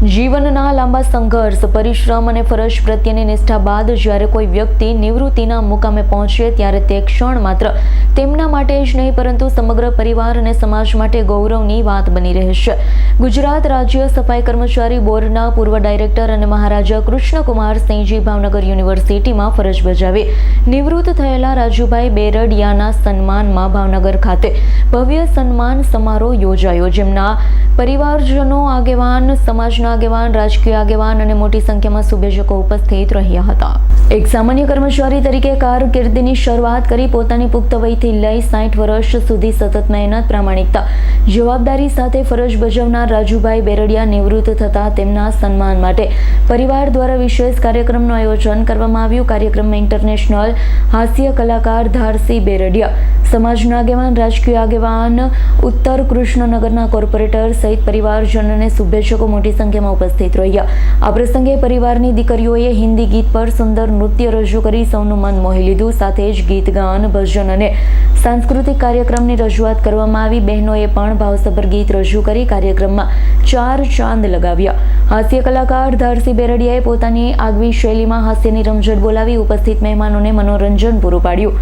જીવનના લાંબા સંઘર્ષ, પરિશ્રમ અને ફરજ પ્રત્યેની નિષ્ઠા બાદ જ્યારે કોઈ વ્યક્તિ નિવૃત્તિના મુકામે પહોંચે ત્યારે તે ક્ષણ માત્ર તેમના માટે જ નહીં પરંતુ સમગ્ર પરિવાર અને સમાજ માટે ગૌરવની વાત બની રહેશે. ગુજરાત રાજ્ય સફાઈ કર્મચારી બોર્ડના પૂર્વ ડાયરેક્ટર અને મહારાજા કૃષ્ણકુમાર સિંહજી ભાવનગર યુનિવર્સિટીમાં ફરજ બજાવી નિવૃત્ત થયેલા રાજુભાઈ બેરડિયાના સન્માનમાં ભાવનગર ખાતે ભવ્ય સન્માન સમારોહ યોજાયો, જેમના પરિવારજનો, આગેવાન, સમાજના આગેવાન, રાજકીય આગેવાન અને મોટી સંખ્યામાં શુભેચ્છકો ઉપસ્થિત રહ્યા હતા. એક સામાન્ય કર્મચારી તરીકે કારકિર્દીની શરૂઆત કરી પોતાની પુખ્ત વયથી લઈ 60 વર્ષ સુધી સતત મહેનત, પ્રામાણિકતા, જવાબદારી સાથે ફરજ બજાવનાર રાજુભાઈ બેરડિયા નિવૃત્ત થતા તેમના સન્માન માટે પરિવાર દ્વારા વિશેષ કાર્યક્રમનું આયોજન કરવામાં આવ્યું. કાર્યક્રમમાં ઇન્ટરનેશનલ હાસ્ય કલાકાર ધારસી બેરડિયા, સમાજના આગેવાન, રાજકીય આગેવાન, ઉત્તર કૃષ્ણનગરના કોર્પોરેટર સહિત પરિવારજનોને શુભેચ્છકો મોટી સંખ્યામાં ઉપસ્થિત રહ્યા. આ પ્રસંગે પરિવારની દીકરીઓએ હિન્દી ગીત પર સુંદર નૃત્ય રજૂ કરી સૌનું મન મોહી લીધું. સાથે જ ગીત, ગાન, ભજન અને સાંસ્કૃતિક કાર્યક્રમની રજૂઆત કરવામાં આવી. બહેનોએ પણ ભાવસભર ગીત રજૂ કરી કાર્યક્રમમાં 4 ચાંદ લગાવ્યા. હાસ્ય કલાકાર ધારસી બેરડિયાએ પોતાની આગવી શૈલીમાં હાસ્યની રમઝટ બોલાવી ઉપસ્થિત મહેમાનોને મનોરંજન પૂરું પાડ્યું.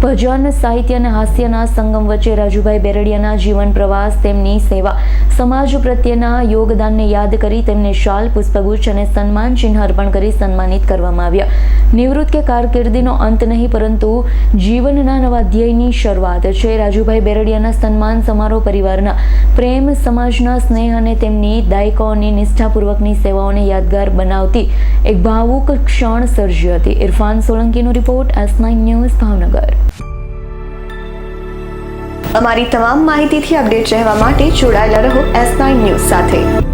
ભજન, સાહિત્ય અને હાસ્યના સંગમ વચ્ચે રાજુભાઈ બેરડિયાના જીવન પ્રવાસ, તેમની સેવા, સમાજ પ્રત્યેના યોગદાનને યાદ કરી તેમને શાલ, પુષ્પગુચ્છ અને સન્માન ચિહ્ન અર્પણ કરી સન્માનિત કરવામાં આવ્યા. નિવૃત્ત કે કારકિર્દીનો અંત નહીં પરંતુ જીવનના નવા અધ્યાયની શરૂઆત છે. રાજુભાઈ બેરડિયાના સન્માન સમારોહ પરિવારના પ્રેમ, સમાજના સ્નેહ અને તેમની દાયકાઓની નિષ્ઠાપૂર્વકની સેવાઓને યાદગાર બનાવતી એક ભાવુક ક્ષણ સર્જી હતી. ઇરફાન સોલંકીનો રિપોર્ટ, S9 ન્યૂઝ, ભાવનગર. અમારી તમામ માહિતીથી અપડેટ રહેવા માટે જોડાયેલા રહો S9 ન્યૂઝ સાથે.